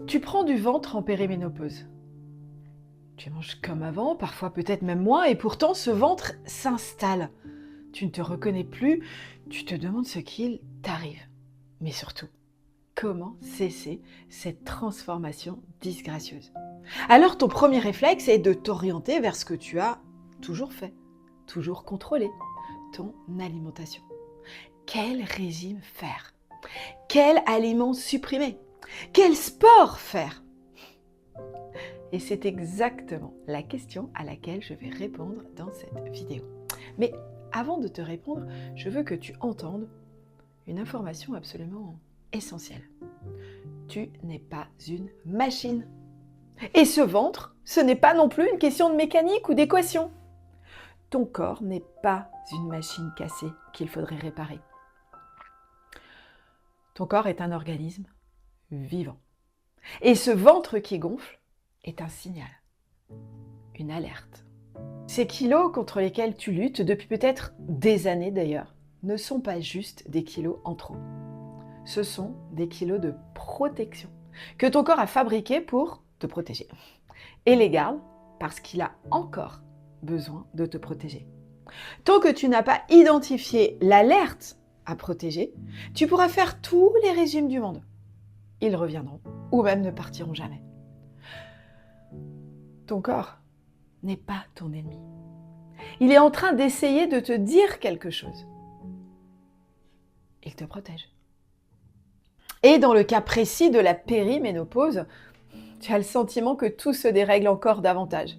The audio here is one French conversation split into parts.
Tu prends du ventre en périménopause. Tu manges comme avant, parfois peut-être même moins, et pourtant ce ventre s'installe. Tu ne te reconnais plus, tu te demandes ce qu'il t'arrive. Mais surtout, comment cesser cette transformation disgracieuse? Alors ton premier réflexe est de t'orienter vers ce que tu as toujours fait, toujours contrôlé, ton alimentation. Quel régime faire? Quel aliment supprimer? Quel sport faire? Et c'est exactement la question à laquelle je vais répondre dans cette vidéo. Mais avant de te répondre, je veux que tu entendes une information absolument essentielle. Tu n'es pas une machine. Et ce ventre, ce n'est pas non plus une question de mécanique ou d'équation. Ton corps n'est pas une machine cassée qu'il faudrait réparer. Ton corps est un organisme vivant. Et ce ventre qui gonfle est un signal, une alerte. Ces kilos contre lesquels tu luttes, depuis peut-être des années d'ailleurs, ne sont pas juste des kilos en trop. Ce sont des kilos de protection que ton corps a fabriqués pour te protéger. Et les garde parce qu'il a encore besoin de te protéger. Tant que tu n'as pas identifié l'alerte à protéger, tu pourras faire tous les régimes du monde. Ils reviendront ou même ne partiront jamais. Ton corps n'est pas ton ennemi. Il est en train d'essayer de te dire quelque chose. Il te protège. Et dans le cas précis de la périménopause, tu as le sentiment que tout se dérègle encore davantage.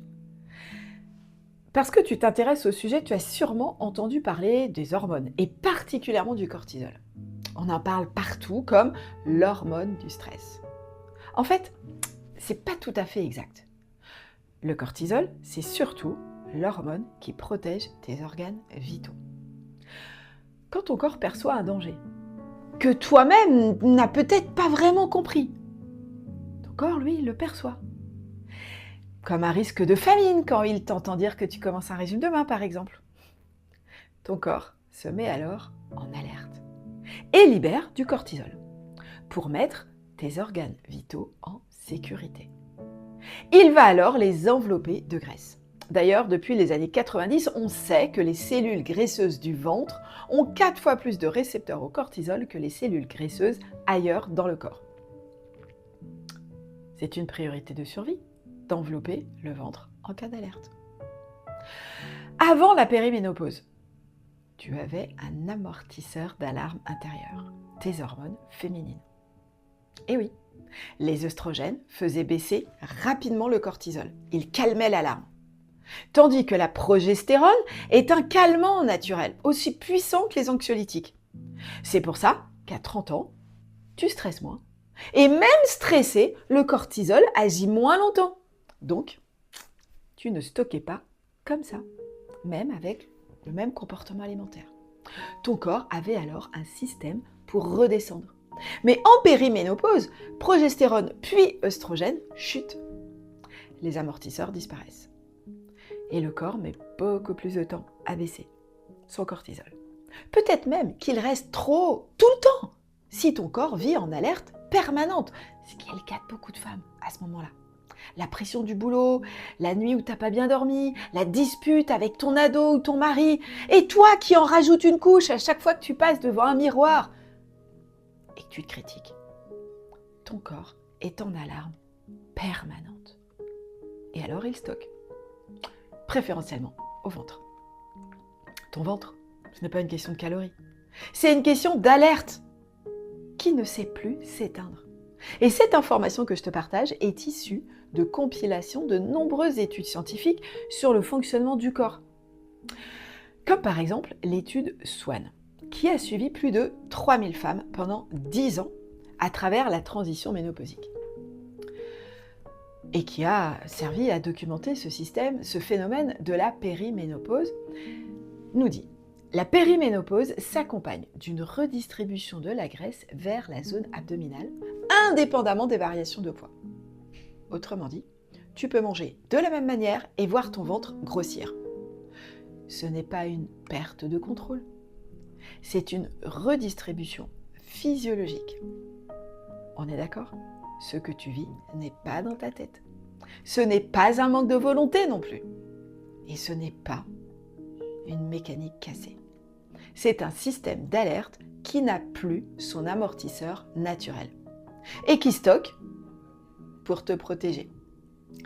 Parce que tu t'intéresses au sujet, tu as sûrement entendu parler des hormones, et particulièrement du cortisol. On en parle partout comme l'hormone du stress. En fait, c'est pas tout à fait exact. Le cortisol, c'est surtout l'hormone qui protège tes organes vitaux. Quand ton corps perçoit un danger, que toi-même n'as peut-être pas vraiment compris, ton corps, lui, le perçoit. Comme un risque de famine quand il t'entend dire que tu commences un régime demain, par exemple. Ton corps se met alors en alerte et libère du cortisol pour mettre tes organes vitaux en sécurité. Il va alors les envelopper de graisse. D'ailleurs, depuis les années 90, on sait que les cellules graisseuses du ventre ont 4 fois plus de récepteurs au cortisol que les cellules graisseuses ailleurs dans le corps. C'est une priorité de survie d'envelopper le ventre en cas d'alerte. Avant la périménopause, tu avais un amortisseur d'alarme intérieur, tes hormones féminines. Et oui, les œstrogènes faisaient baisser rapidement le cortisol. Ils calmaient l'alarme. Tandis que la progestérone est un calmant naturel, aussi puissant que les anxiolytiques. C'est pour ça qu'à 30 ans, tu stresses moins. Et même stressé, le cortisol agit moins longtemps. Donc, tu ne stockais pas comme ça, même avec le même comportement alimentaire. Ton corps avait alors un système pour redescendre. Mais en périménopause, progestérone puis œstrogène chutent. Les amortisseurs disparaissent. Et le corps met beaucoup plus de temps à baisser son cortisol. Peut-être même qu'il reste trop tout le temps si ton corps vit en alerte permanente, ce qui est le cas de beaucoup de femmes à ce moment-là. La pression du boulot, la nuit où t'as pas bien dormi, la dispute avec ton ado ou ton mari, et toi qui en rajoutes une couche à chaque fois que tu passes devant un miroir et que tu te critiques. Ton corps est en alarme permanente. Et alors il stocke, préférentiellement au ventre. Ton ventre, ce n'est pas une question de calories, c'est une question d'alerte qui ne sait plus s'éteindre. Et cette information que je te partage est issue de compilations de nombreuses études scientifiques sur le fonctionnement du corps. Comme par exemple l'étude Swan, qui a suivi plus de 3000 femmes pendant 10 ans à travers la transition ménopausique. Et qui a servi à documenter ce système, ce phénomène de la périménopause, nous dit: la périménopause s'accompagne d'une redistribution de la graisse vers la zone abdominale, indépendamment des variations de poids. Autrement dit, tu peux manger de la même manière et voir ton ventre grossir. Ce n'est pas une perte de contrôle, c'est une redistribution physiologique. On est d'accord ? ce que tu vis n'est pas dans ta tête. Ce n'est pas un manque de volonté non plus. Et ce n'est pas une mécanique cassée. C'est un système d'alerte qui n'a plus son amortisseur naturel et qui stocke pour te protéger.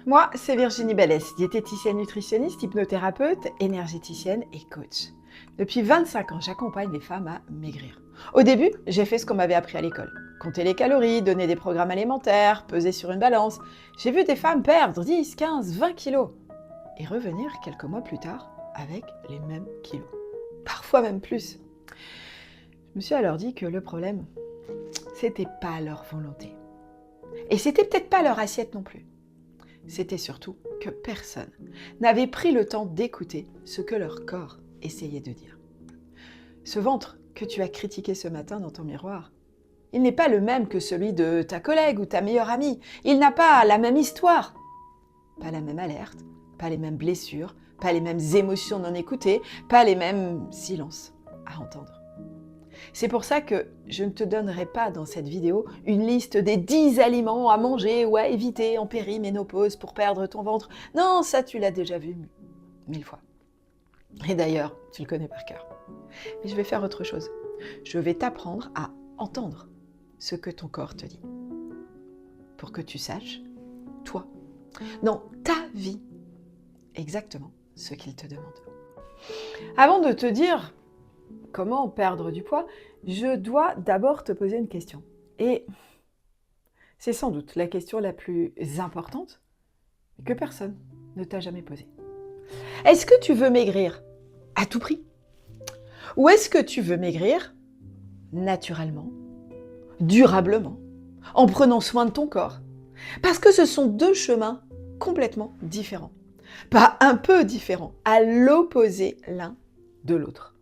Moi, c'est Virginie Ballès, diététicienne nutritionniste, hypnothérapeute, énergéticienne et coach. Depuis 25 ans, j'accompagne les femmes à maigrir. Au début, j'ai fait ce qu'on m'avait appris à l'école. Compter les calories, donner des programmes alimentaires, peser sur une balance. J'ai vu des femmes perdre 10, 15, 20 kilos et revenir quelques mois plus tard avec les mêmes kilos. Parfois même plus. Je me suis alors dit que le problème, c'était pas leur volonté. Et c'était peut-être pas leur assiette non plus. C'était surtout que personne n'avait pris le temps d'écouter ce que leur corps essayait de dire. Ce ventre que tu as critiqué ce matin dans ton miroir, il n'est pas le même que celui de ta collègue ou ta meilleure amie. Il n'a pas la même histoire, pas la même alerte, pas les mêmes blessures, pas les mêmes émotions non écoutées, pas les mêmes silences à entendre. C'est pour ça que je ne te donnerai pas dans cette vidéo une liste des 10 aliments à manger ou à éviter en périménopause pour perdre ton ventre. Non, ça tu l'as déjà vu 1000 fois. Et d'ailleurs, tu le connais par cœur. Mais je vais faire autre chose. Je vais t'apprendre à entendre ce que ton corps te dit. Pour que tu saches, toi, dans ta vie, exactement ce qu'il te demande. Avant de te dire comment perdre du poids, je dois d'abord te poser une question. Et c'est sans doute la question la plus importante que personne ne t'a jamais posée. Est-ce que tu veux maigrir à tout prix? Ou est-ce que tu veux maigrir naturellement, durablement, en prenant soin de ton corps? Parce que ce sont deux chemins complètement différents. Pas un peu différents, à l'opposé l'un de l'autre.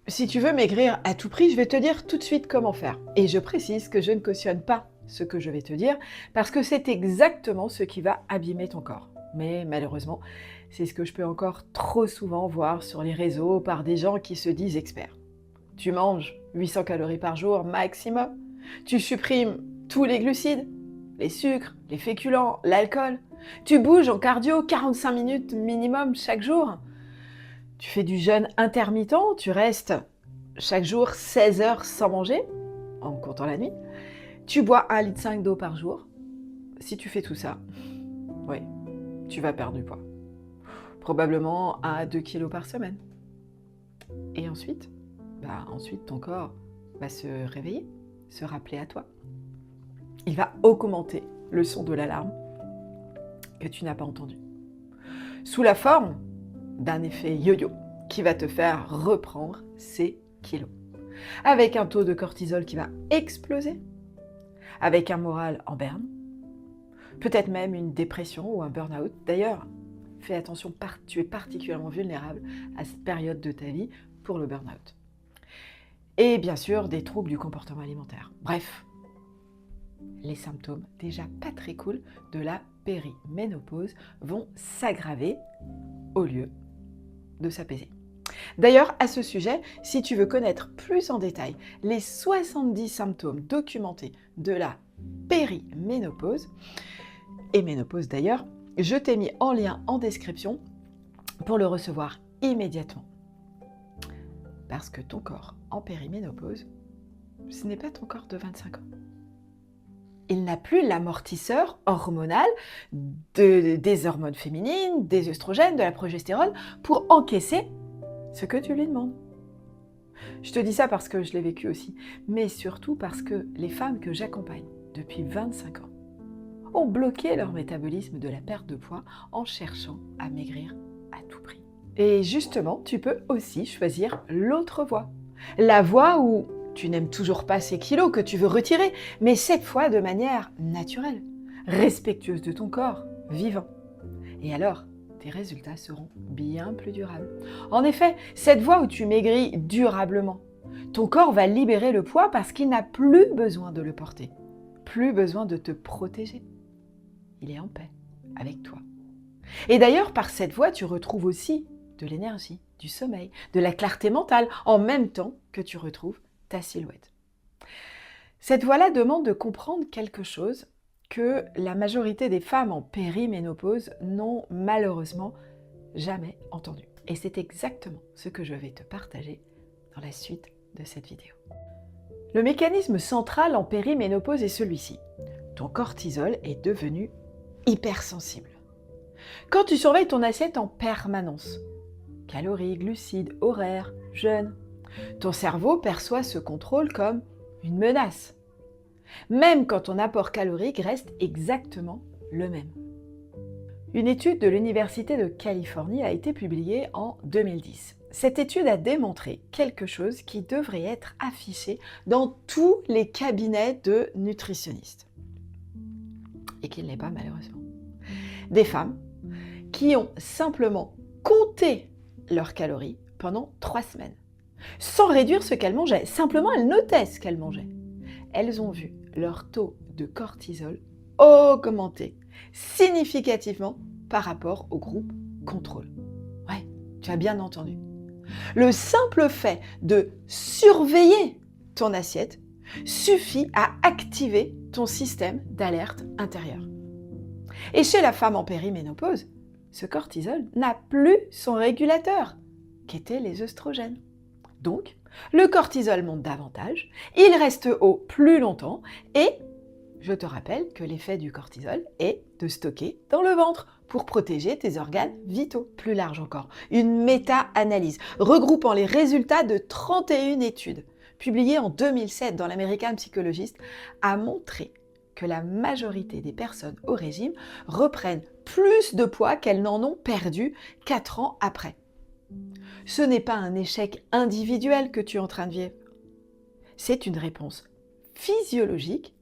Si tu veux maigrir à tout prix, je vais te dire tout de suite comment faire. Et je précise que je ne cautionne pas ce que je vais te dire, parce que c'est exactement ce qui va abîmer ton corps. Mais malheureusement, c'est ce que je peux encore trop souvent voir sur les réseaux par des gens qui se disent experts. Tu manges 800 calories par jour maximum. Tu supprimes tous les glucides, les sucres, les féculents, l'alcool. Tu bouges en cardio 45 minutes minimum chaque jour. Tu fais du jeûne intermittent, tu restes chaque jour 16 heures sans manger, en comptant la nuit. Tu bois 1,5 litre d'eau par jour. Si tu fais tout ça, oui, tu vas perdre du poids. Probablement 1 à 2 kilos par semaine. Et ensuite, ton corps va se réveiller, se rappeler à toi. Il va augmenter le son de l'alarme que tu n'as pas entendu. Sous la forme d'un effet yo-yo qui va te faire reprendre ces kilos. Avec un taux de cortisol qui va exploser, avec un moral en berne, peut-être même une dépression ou un burn-out. D'ailleurs, fais attention, tu es particulièrement vulnérable à cette période de ta vie pour le burn-out. Et bien sûr, des troubles du comportement alimentaire. Bref, les symptômes déjà pas très cool de la périménopause vont s'aggraver au lieu de s'apaiser. D'ailleurs, à ce sujet, si tu veux connaître plus en détail les 70 symptômes documentés de la périménopause, et ménopause d'ailleurs, je t'ai mis en lien en description pour le recevoir immédiatement. Parce que ton corps en périménopause, ce n'est pas ton corps de 25 ans. Il n'a plus l'amortisseur hormonal des hormones féminines, des œstrogènes, de la progestérone pour encaisser ce que tu lui demandes. Je te dis ça parce que je l'ai vécu aussi, mais surtout parce que les femmes que j'accompagne depuis 25 ans ont bloqué leur métabolisme de la perte de poids en cherchant à maigrir à tout prix. Et justement, tu peux aussi choisir l'autre voie. La voie où tu n'aimes toujours pas ces kilos que tu veux retirer, mais cette fois de manière naturelle, respectueuse de ton corps, vivant. Et alors, tes résultats seront bien plus durables. En effet, cette voie où tu maigris durablement, ton corps va libérer le poids parce qu'il n'a plus besoin de le porter, plus besoin de te protéger. Il est en paix avec toi. Et d'ailleurs, par cette voie, tu retrouves aussi de l'énergie, du sommeil, de la clarté mentale, en même temps que tu retrouves ta silhouette. Cette voie-là demande de comprendre quelque chose que la majorité des femmes en périménopause n'ont malheureusement jamais entendu. Et c'est exactement ce que je vais te partager dans la suite de cette vidéo. Le mécanisme central en périménopause est celui-ci. Ton cortisol est devenu hypersensible. Quand tu surveilles ton assiette en permanence, calories, glucides, horaires, jeûne, ton cerveau perçoit ce contrôle comme une menace. Même quand ton apport calorique reste exactement le même. Une étude de l'Université de Californie a été publiée en 2010. Cette étude a démontré quelque chose qui devrait être affiché dans tous les cabinets de nutritionnistes. Et qui ne l'est pas malheureusement. Des femmes qui ont simplement compté leurs calories pendant 3 semaines, sans réduire ce qu'elles mangeaient. Simplement, elles notaient ce qu'elles mangeaient. Elles ont vu leur taux de cortisol augmenter significativement par rapport au groupe contrôle. Ouais, tu as bien entendu. Le simple fait de surveiller ton assiette suffit à activer ton système d'alerte intérieur. Et chez la femme en périménopause, ce cortisol n'a plus son régulateur, qu'étaient les œstrogènes. Donc, le cortisol monte davantage, il reste haut plus longtemps et je te rappelle que l'effet du cortisol est de stocker dans le ventre pour protéger tes organes vitaux. Plus large encore, une méta-analyse regroupant les résultats de 31 études publiées en 2007 dans l'American Psychologist a montré que la majorité des personnes au régime reprennent plus de poids qu'elles n'en ont perdu 4 ans après. Ce n'est pas un échec individuel que tu es en train de vivre. C'est une réponse physiologique,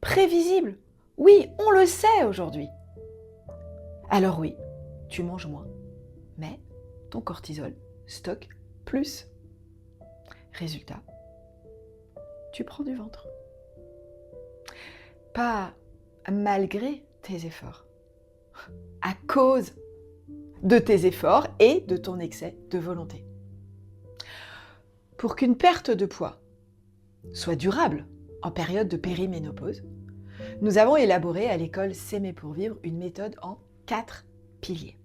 prévisible. Oui, on le sait aujourd'hui. Alors oui, tu manges moins, mais ton cortisol stocke plus. Résultat, tu prends du ventre. Pas malgré tes efforts, à cause de tes efforts et de ton excès de volonté. Pour qu'une perte de poids soit durable en période de périménopause, nous avons élaboré à l'école S'aimer pour vivre une méthode en 4 piliers.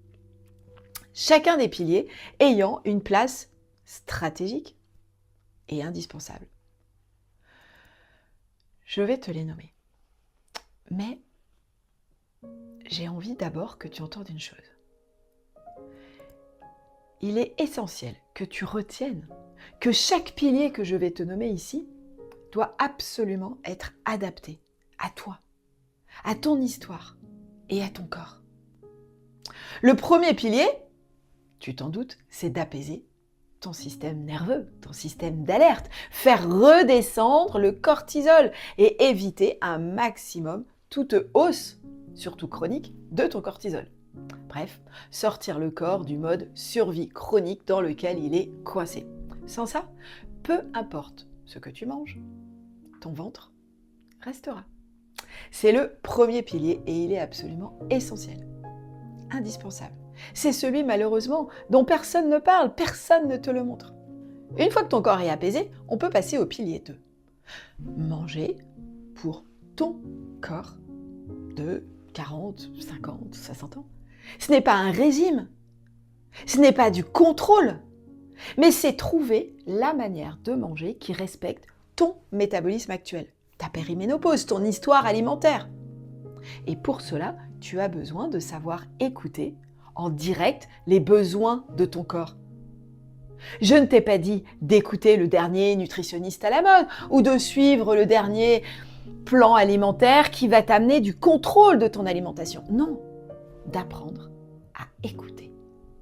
Chacun des piliers ayant une place stratégique et indispensable. Je vais te les nommer. Mais j'ai envie d'abord que tu entendes une chose. Il est essentiel que tu retiennes que chaque pilier que je vais te nommer ici doit absolument être adapté à toi, à ton histoire et à ton corps. Le premier pilier, tu t'en doutes, c'est d'apaiser ton système nerveux, ton système d'alerte, faire redescendre le cortisol et éviter un maximum toute hausse, surtout chronique, de ton cortisol. Bref, sortir le corps du mode survie chronique dans lequel il est coincé. Sans ça, peu importe ce que tu manges, ton ventre restera. C'est le premier pilier et il est absolument essentiel, indispensable. C'est celui malheureusement dont personne ne parle, personne ne te le montre. Une fois que ton corps est apaisé, on peut passer au pilier 2. Manger pour ton corps de 40, 50, 60 ans. Ce n'est pas un régime, ce n'est pas du contrôle, mais c'est trouver la manière de manger qui respecte ton métabolisme actuel, ta périménopause, ton histoire alimentaire. Et pour cela, tu as besoin de savoir écouter en direct les besoins de ton corps. Je ne t'ai pas dit d'écouter le dernier nutritionniste à la mode ou de suivre le dernier plan alimentaire qui va t'amener du contrôle de ton alimentation. Non, d'apprendre à écouter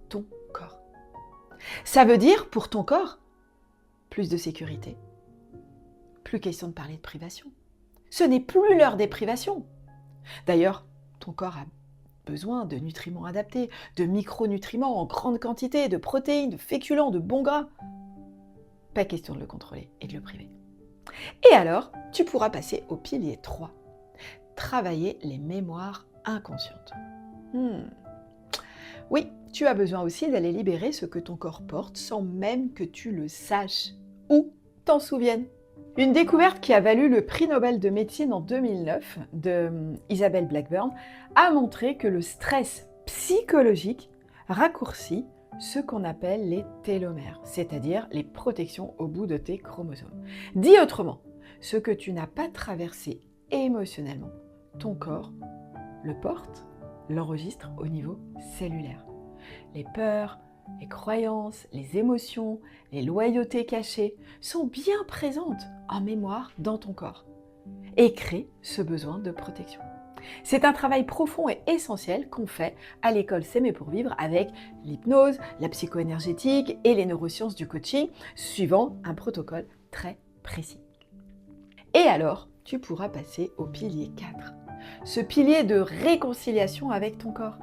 ton corps. Ça veut dire, pour ton corps, plus de sécurité. Plus question de parler de privation. Ce n'est plus l'heure des privations. D'ailleurs, ton corps a besoin de nutriments adaptés, de micronutriments en grande quantité, de protéines, de féculents, de bons gras. Pas question de le contrôler et de le priver. Et alors, tu pourras passer au pilier 3. Travailler les mémoires inconscientes. Oui, tu as besoin aussi d'aller libérer ce que ton corps porte sans même que tu le saches ou t'en souviennes. Une découverte qui a valu le prix Nobel de médecine en 2009 de Isabelle Blackburn a montré que le stress psychologique raccourcit ce qu'on appelle les télomères, c'est-à-dire les protections au bout de tes chromosomes. Dit autrement, ce que tu n'as pas traversé émotionnellement, ton corps le porte, l'enregistre au niveau cellulaire. Les peurs, les croyances, les émotions, les loyautés cachées sont bien présentes en mémoire dans ton corps et créent ce besoin de protection. C'est un travail profond et essentiel qu'on fait à l'école S'aimer pour vivre avec l'hypnose, la psycho-énergétique et les neurosciences du coaching, suivant un protocole très précis. Et alors, tu pourras passer au pilier 4, ce pilier de réconciliation avec ton corps.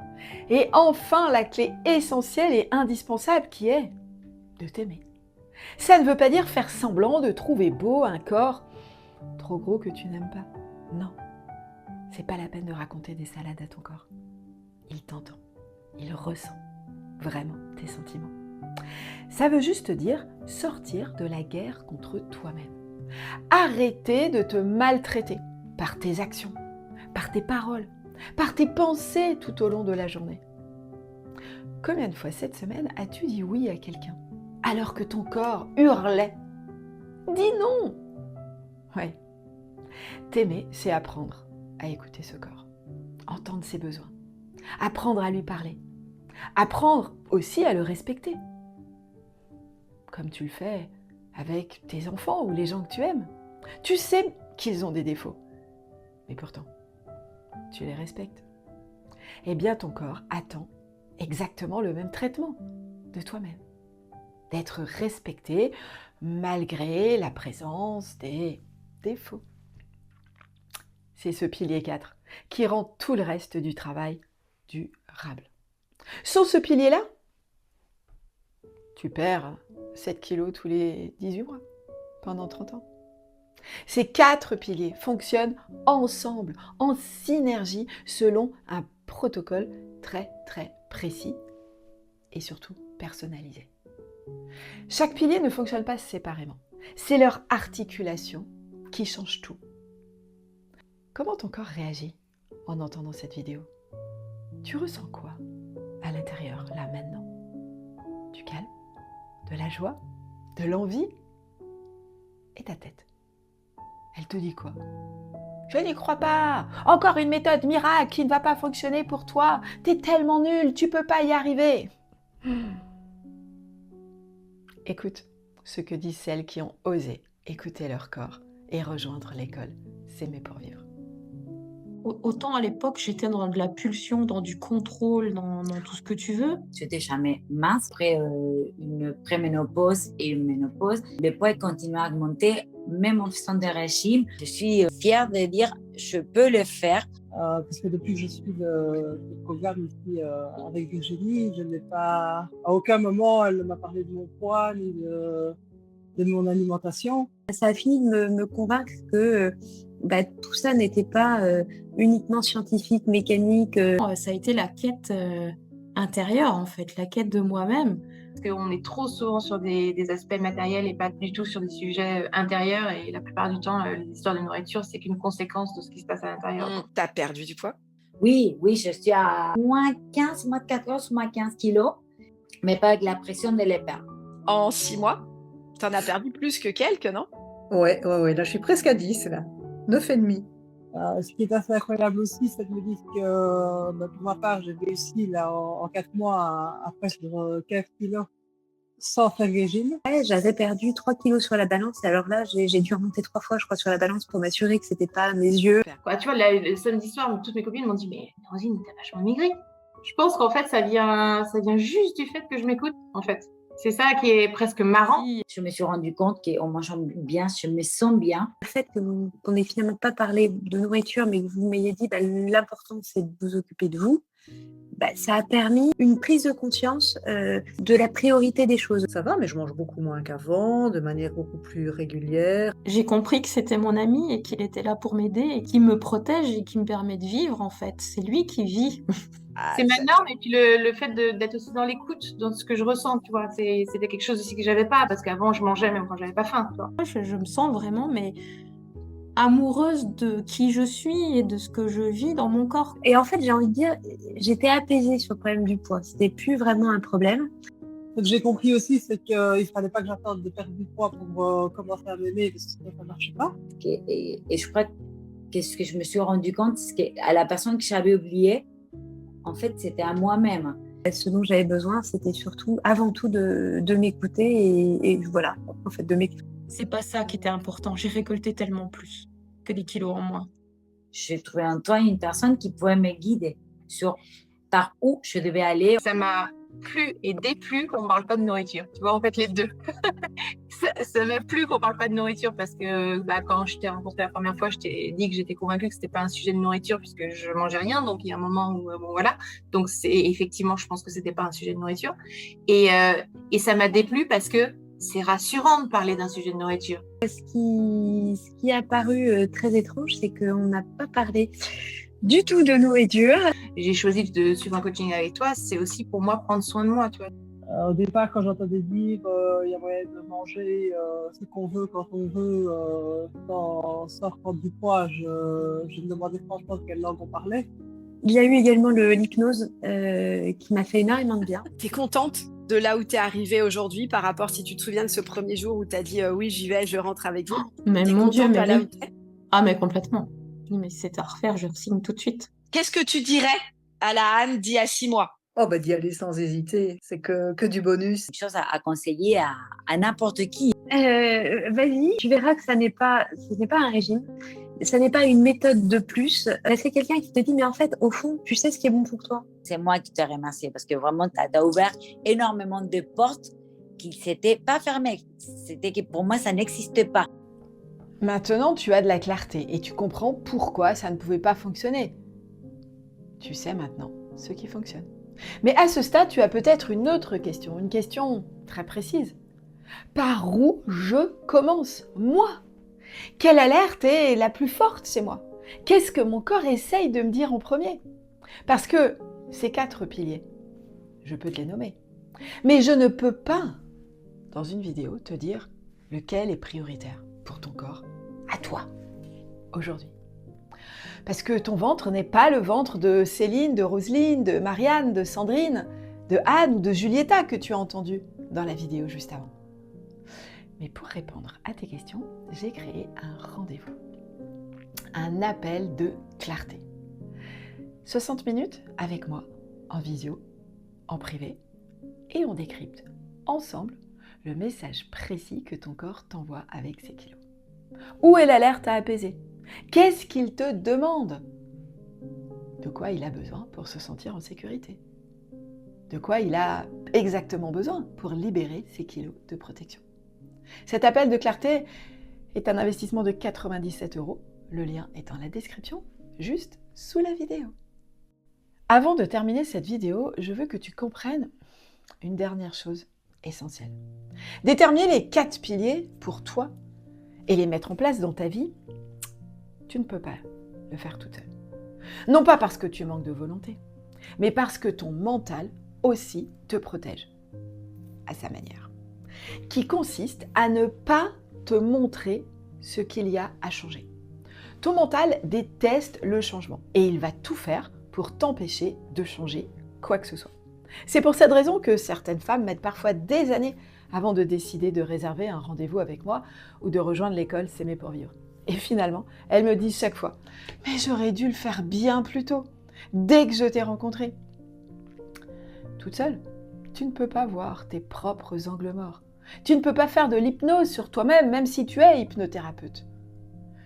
Et enfin, la clé essentielle et indispensable qui est de t'aimer. Ça ne veut pas dire faire semblant de trouver beau un corps trop gros que tu n'aimes pas. Non, c'est pas la peine de raconter des salades à ton corps. Il t'entend, il ressent vraiment tes sentiments. Ça veut juste dire sortir de la guerre contre toi-même. Arrêter de te maltraiter par tes actions, par tes paroles, par tes pensées tout au long de la journée. Combien de fois cette semaine as-tu dit oui à quelqu'un alors que ton corps hurlait? Dis non! Ouais. T'aimer, c'est apprendre à écouter ce corps, entendre ses besoins, apprendre à lui parler, apprendre aussi à le respecter, comme tu le fais avec tes enfants ou les gens que tu aimes. Tu sais qu'ils ont des défauts, mais pourtant, tu les respectes. Eh bien, ton corps attend exactement le même traitement de toi-même, d'être respecté malgré la présence des défauts. C'est ce pilier 4 qui rend tout le reste du travail durable. Sans ce pilier-là, tu perds 7 kilos tous les 18 mois, pendant 30 ans. Ces 4 piliers fonctionnent ensemble, en synergie, selon un protocole très très précis et surtout personnalisé. Chaque pilier ne fonctionne pas séparément. C'est leur articulation qui change tout. Comment ton corps réagit en entendant cette vidéo? Tu ressens quoi à l'intérieur, là, maintenant? Du calme? De la joie? De l'envie? Et ta tête? Elle te dit quoi? Je n'y crois pas! Encore une méthode miracle qui ne va pas fonctionner pour toi! T'es tellement nul, tu peux pas y arriver! Écoute ce que disent celles qui ont osé écouter leur corps et rejoindre l'école S'aimer pour vivre. Autant à l'époque, j'étais dans de la pulsion, dans du contrôle, dans tout ce que tu veux. J'étais jamais mince. Après une préménopause et une ménopause, le poids continue à augmenter, même en faisant des régimes. Je suis fière de dire je peux le faire. Parce que depuis que je suis le programme ici avec Virginie, je n'ai pas, à aucun moment, elle ne m'a parlé de mon poids ni de mon alimentation. Ça a fini de me convaincre que tout ça n'était pas uniquement scientifique, mécanique. Ça a été la quête intérieure, en fait, la quête de moi-même. Parce qu'on est trop souvent sur des aspects matériels et pas du tout sur des sujets intérieurs. Et la plupart du temps, l'histoire de nourriture, c'est qu'une conséquence de ce qui se passe à l'intérieur. T'as perdu du poids? Oui, je suis à moins 15, moins 14, moins 15 kilos, mais pas avec la pression de les perdre. En 6 mois, t'en as perdu plus que quelques, non? Ouais, là, je suis presque à 10, là. 9,5. Ce qui est assez incroyable aussi, c'est de me dire que pour ma part, j'ai réussi là, en 4 mois à perdre 15 kilos sans faire régime. Ouais, j'avais perdu 3 kilos sur la balance. Et alors là, j'ai dû remonter 3 fois, je crois, sur la balance pour m'assurer que c'était pas mes yeux. Quoi, tu vois, le samedi soir, toutes mes copines m'ont dit « Mais Rosine, t'as vachement maigri ». Je pense qu'en fait, ça vient juste du fait que je m'écoute, en fait. C'est ça qui est presque marrant. Je me suis rendu compte qu'en mangeant bien, je me sens bien. Le fait qu'on n'ait finalement pas parlé de nourriture, mais que vous m'ayez dit l'important, c'est de vous occuper de vous, ça a permis une prise de conscience de la priorité des choses. Ça va, mais je mange beaucoup moins qu'avant, de manière beaucoup plus régulière. J'ai compris que c'était mon ami et qu'il était là pour m'aider et qui me protège et qui me permet de vivre, en fait. C'est lui qui vit. C'est ma norme et puis le fait d'être aussi dans l'écoute, dans ce que je ressens, tu vois. C'était quelque chose aussi que j'avais pas parce qu'avant je mangeais même quand j'avais pas faim, tu vois. Je me sens vraiment mais amoureuse de qui je suis et de ce que je vis dans mon corps. Et en fait, j'ai envie de dire, j'étais apaisée sur le problème du poids. C'était plus vraiment un problème. Ce que j'ai compris aussi, c'est qu'il ne fallait pas que j'attende de perdre du poids pour commencer à m'aimer, parce que sinon ça ne marchait pas. Et je crois que ce que je me suis rendu compte, c'est qu'à la personne que j'avais oubliée, en fait, c'était à moi-même. Ce dont j'avais besoin, c'était surtout, avant tout, de m'écouter et voilà, en fait, de m'écouter. C'est pas ça qui était important. J'ai récolté tellement plus que des kilos en moins. J'ai trouvé en toi une personne qui pouvait me guider sur par où je devais aller. Ça m'a plu et déplu qu'on ne parle pas de nourriture. Tu vois, en fait, les deux. Ça m'a plu qu'on ne parle pas de nourriture parce que quand je t'ai rencontré la première fois, je t'ai dit que j'étais convaincue que ce n'était pas un sujet de nourriture puisque je ne mangeais rien. Donc, il y a un moment où, voilà. Donc, effectivement, je pense que ce n'était pas un sujet de nourriture. Et ça m'a déplu parce que c'est rassurant de parler d'un sujet de nourriture. Ce qui a paru très étrange, c'est qu'on n'a pas parlé du tout de nourriture. J'ai choisi de suivre un coaching avec toi, c'est aussi pour moi prendre soin de moi, tu vois. Au départ, quand j'entendais dire il y a moyen de manger ce qu'on veut quand on veut sans reprendre du poids, je me demandais franchement de quelle langue on parlait. Il y a eu également l'hypnose qui m'a fait énormément de bien. T'es contente de là où t'es arrivée aujourd'hui par rapport, si tu te souviens de ce premier jour où t'as dit oui, j'y vais, je rentre avec vous. Mais T'es mon Dieu, contente mais à là oui. où t'es ? Ah, mais complètement. Oui, mais c'est à refaire, je signe tout de suite. Qu'est-ce que tu dirais à la Anne d'il y a 6 mois ? Oh, d'y aller sans hésiter, c'est que du bonus. Une chose à conseiller à n'importe qui. Vas-y, tu verras que ce n'est pas un régime, ce n'est pas une méthode de plus. C'est quelqu'un qui te dit, mais en fait, au fond, tu sais ce qui est bon pour toi. C'est moi qui te remercie parce que vraiment, tu as ouvert énormément de portes qui ne s'étaient pas fermées. C'était que pour moi, ça n'existait pas. Maintenant, tu as de la clarté et tu comprends pourquoi ça ne pouvait pas fonctionner. Tu sais maintenant ce qui fonctionne. Mais à ce stade, tu as peut-être une autre question, une question très précise. Par où je commence, moi ? Quelle alerte est la plus forte chez moi ? Qu'est-ce que mon corps essaye de me dire en premier ? Parce que ces 4 piliers, je peux te les nommer. Mais je ne peux pas, dans une vidéo, te dire lequel est prioritaire pour ton corps, à toi, aujourd'hui. Parce que ton ventre n'est pas le ventre de Céline, de Roselyne, de Marianne, de Sandrine, de Anne ou de Julietta que tu as entendu dans la vidéo juste avant. Mais pour répondre à tes questions, j'ai créé un rendez-vous, un appel de clarté. 60 minutes avec moi, en visio, en privé, et on décrypte ensemble le message précis que ton corps t'envoie avec ses kilos. Où est l'alerte à apaiser ? Qu'est-ce qu'il te demande ? De quoi il a besoin pour se sentir en sécurité ? De quoi il a exactement besoin pour libérer ses kilos de protection ? Cet appel de clarté est un investissement de 97 €. Le lien est dans la description, juste sous la vidéo. Avant de terminer cette vidéo, je veux que tu comprennes une dernière chose essentielle. Déterminer les 4 piliers pour toi et les mettre en place dans ta vie, tu ne peux pas le faire toute seule. Non pas parce que tu manques de volonté, mais parce que ton mental aussi te protège à sa manière, qui consiste à ne pas te montrer ce qu'il y a à changer. Ton mental déteste le changement et il va tout faire pour t'empêcher de changer quoi que ce soit. C'est pour cette raison que certaines femmes mettent parfois des années avant de décider de réserver un rendez-vous avec moi ou de rejoindre l'école S'aimer pour vivre. Et finalement, elles me disent chaque fois « Mais j'aurais dû le faire bien plus tôt, dès que je t'ai rencontrée. » Toute seule, tu ne peux pas voir tes propres angles morts. Tu ne peux pas faire de l'hypnose sur toi-même, même si tu es hypnothérapeute.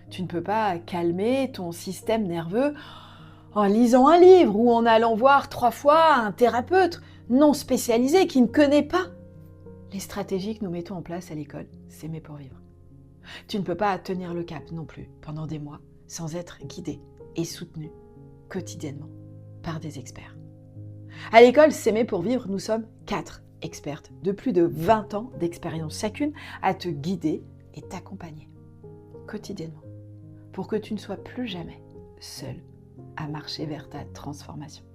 Tu ne peux pas calmer ton système nerveux en lisant un livre ou en allant voir 3 fois un thérapeute non spécialisé qui ne connaît pas les stratégies que nous mettons en place à l'école S'aimer pour vivre. Tu ne peux pas tenir le cap non plus pendant des mois sans être guidé et soutenu quotidiennement par des experts. À l'école S'aimer pour vivre, nous sommes 4 expertes de plus de 20 ans d'expérience chacune à te guider et t'accompagner quotidiennement pour que tu ne sois plus jamais seule à marcher vers ta transformation.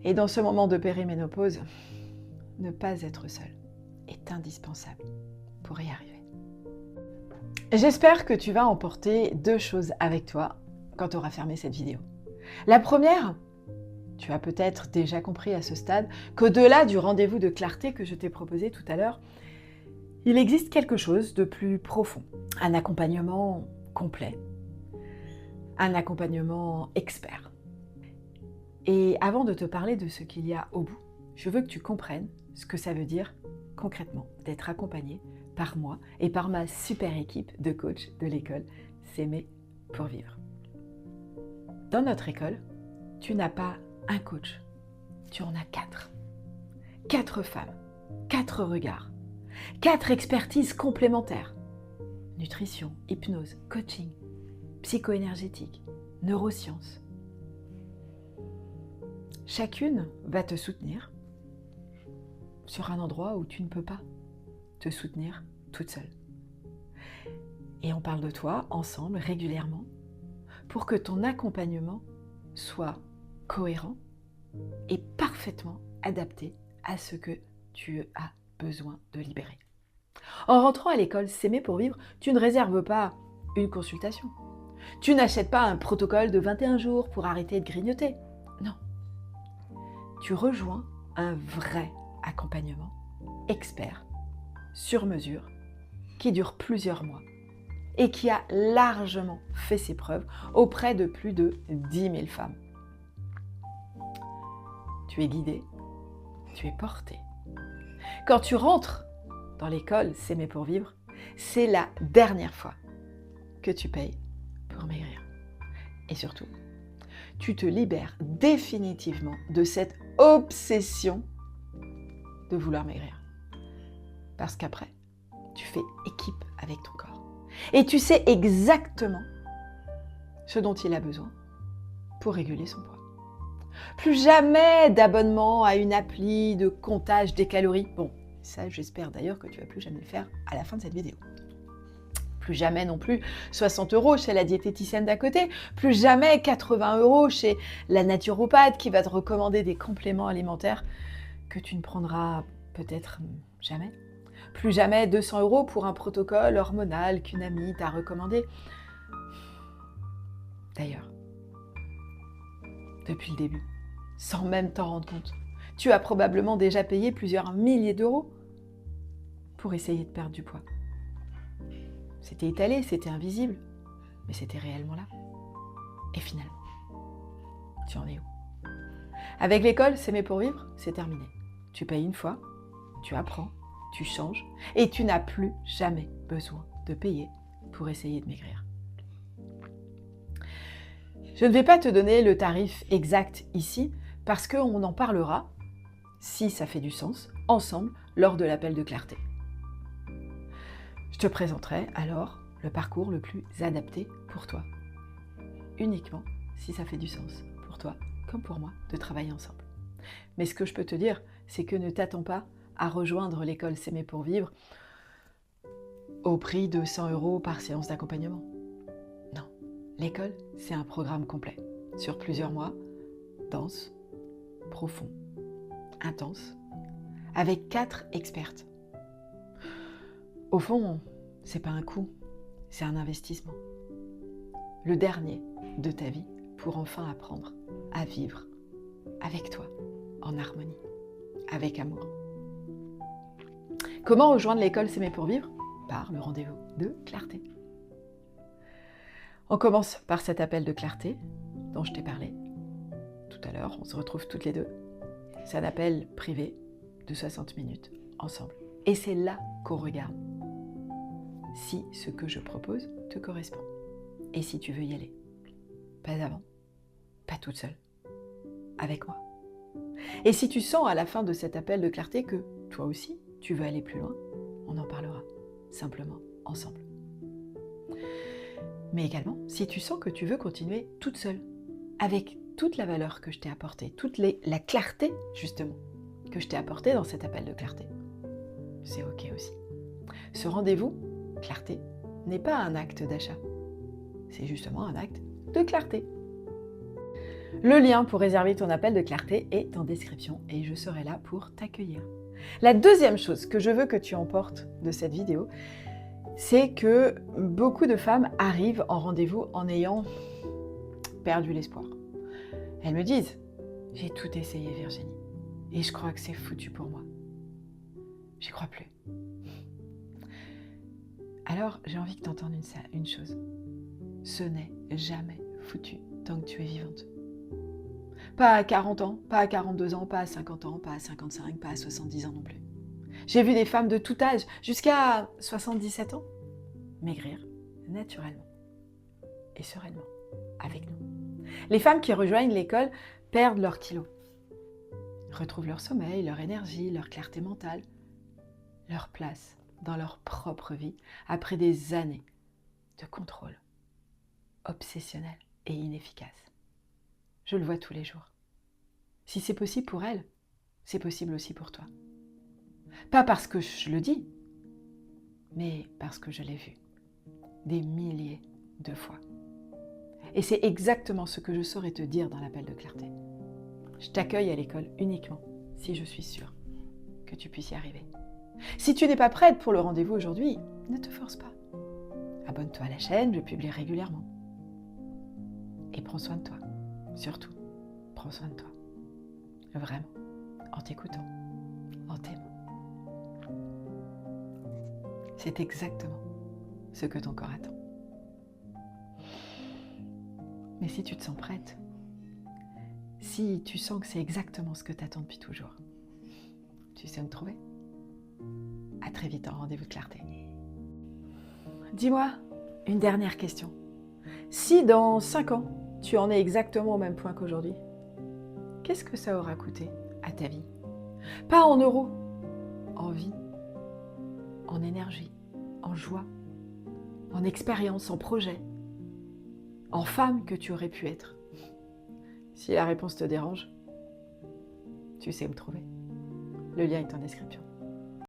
Et dans ce moment de périménopause, ne pas être seule est indispensable pour y arriver. J'espère que tu vas emporter 2 choses avec toi quand tu auras fermé cette vidéo. La première, tu as peut-être déjà compris à ce stade qu'au-delà du rendez-vous de clarté que je t'ai proposé tout à l'heure, il existe quelque chose de plus profond, un accompagnement complet, un accompagnement expert. Et avant de te parler de ce qu'il y a au bout, je veux que tu comprennes ce que ça veut dire concrètement d'être accompagné par moi et par ma super équipe de coachs de l'école S'aimer pour vivre. Dans notre école, tu n'as pas un coach, tu en as 4. 4 femmes, 4 regards, 4 expertises complémentaires. Nutrition, hypnose, coaching, psycho-énergétique, neurosciences. Chacune va te soutenir sur un endroit où tu ne peux pas te soutenir toute seule. Et on parle de toi ensemble régulièrement pour que ton accompagnement soit cohérent et parfaitement adapté à ce que tu as besoin de libérer. En rentrant à l'école S'aimer pour vivre, tu ne réserves pas une consultation. Tu n'achètes pas un protocole de 21 jours pour arrêter de grignoter. Non. Tu rejoins un vrai accompagnement expert, sur mesure, qui dure plusieurs mois et qui a largement fait ses preuves auprès de plus de 10 000 femmes. Tu es guidé, tu es porté. Quand tu rentres dans l'école S'aimer pour vivre, c'est la dernière fois que tu payes pour maigrir. Et surtout, tu te libères définitivement de cette obsession de vouloir maigrir. Parce qu'après, tu fais équipe avec ton corps. Et tu sais exactement ce dont il a besoin pour réguler son poids. Plus jamais d'abonnement à une appli de comptage des calories. Bon, ça j'espère d'ailleurs que tu vas plus jamais le faire à la fin de cette vidéo. Plus jamais non plus 60 € chez la diététicienne d'à côté. Plus jamais 80 € chez la naturopathe qui va te recommander des compléments alimentaires que tu ne prendras peut-être jamais. Plus jamais 200 € pour un protocole hormonal qu'une amie t'a recommandé. D'ailleurs, depuis le début, sans même t'en rendre compte, tu as probablement déjà payé plusieurs milliers d'euros pour essayer de perdre du poids. C'était étalé, c'était invisible, mais c'était réellement là. Et finalement, tu en es où? Avec l'école S'aimer pour vivre, c'est terminé. Tu payes une fois, tu apprends, tu changes, et tu n'as plus jamais besoin de payer pour essayer de maigrir. Je ne vais pas te donner le tarif exact ici, parce qu'on en parlera, si ça fait du sens, ensemble, lors de l'appel de clarté. Je te présenterai alors le parcours le plus adapté pour toi. Uniquement si ça fait du sens pour toi, comme pour moi, de travailler ensemble. Mais ce que je peux te dire, c'est que ne t'attends pas à rejoindre l'école S'aimer pour vivre au prix de 100 € par séance d'accompagnement. Non, l'école, c'est un programme complet, sur plusieurs mois, dense, profond, intense, avec 4 expertes. Au fond, c'est pas un coût, c'est un investissement. Le dernier de ta vie pour enfin apprendre à vivre avec toi, en harmonie, avec amour. Comment rejoindre l'école S'aimer pour vivre? Par le rendez-vous de clarté. On commence par cet appel de clarté dont je t'ai parlé tout à l'heure. On se retrouve toutes les deux. C'est un appel privé de 60 minutes ensemble. Et c'est là qu'on regarde si ce que je propose te correspond et si tu veux y aller. Pas avant, pas toute seule, avec moi. Et si tu sens à la fin de cet appel de clarté que toi aussi, tu veux aller plus loin, on en parlera simplement ensemble. Mais également, si tu sens que tu veux continuer toute seule, avec toute la valeur que je t'ai apportée, la clarté, justement, que je t'ai apportée dans cet appel de clarté. C'est OK aussi. Ce rendez-vous, clarté, n'est pas un acte d'achat. C'est justement un acte de clarté. Le lien pour réserver ton appel de clarté est en description et je serai là pour t'accueillir. La deuxième chose que je veux que tu emportes de cette vidéo, c'est que beaucoup de femmes arrivent en rendez-vous en ayant perdu l'espoir. Elles me disent « J'ai tout essayé Virginie et je crois que c'est foutu pour moi. J'y crois plus. » Alors j'ai envie que tu entendes une chose. Ce n'est jamais foutu tant que tu es vivante. Pas à 40 ans, pas à 42 ans, pas à 50 ans, pas à 55, pas à 70 ans non plus. J'ai vu des femmes de tout âge, jusqu'à 77 ans, maigrir naturellement et sereinement avec nous. Les femmes qui rejoignent l'école perdent leurs kilos, retrouvent leur sommeil, leur énergie, leur clarté mentale, leur place dans leur propre vie après des années de contrôle obsessionnel et inefficace. Je le vois tous les jours. Si c'est possible pour elles, c'est possible aussi pour toi. Pas parce que je le dis, mais parce que je l'ai vu des milliers de fois. Et c'est exactement ce que je saurais te dire dans l'appel de clarté. Je t'accueille à l'école uniquement si je suis sûre que tu puisses y arriver. Si tu n'es pas prête pour le rendez-vous aujourd'hui, ne te force pas. Abonne-toi à la chaîne, je publie régulièrement. Et prends soin de toi. Surtout, prends soin de toi. Vraiment, en t'écoutant, en t'aimant. C'est exactement ce que ton corps attend. Mais si tu te sens prête, si tu sens que c'est exactement ce que tu attends depuis toujours, tu sais où me trouver. À très vite en rendez-vous de clarté. Dis-moi une dernière question. Si dans 5 ans, tu en es exactement au même point qu'aujourd'hui, qu'est-ce que ça aura coûté à ta vie? Pas en euros, en vie, en énergie, en joie, en expérience, en projet, en femme que tu aurais pu être. Si la réponse te dérange, tu sais où me trouver. Le lien est en description.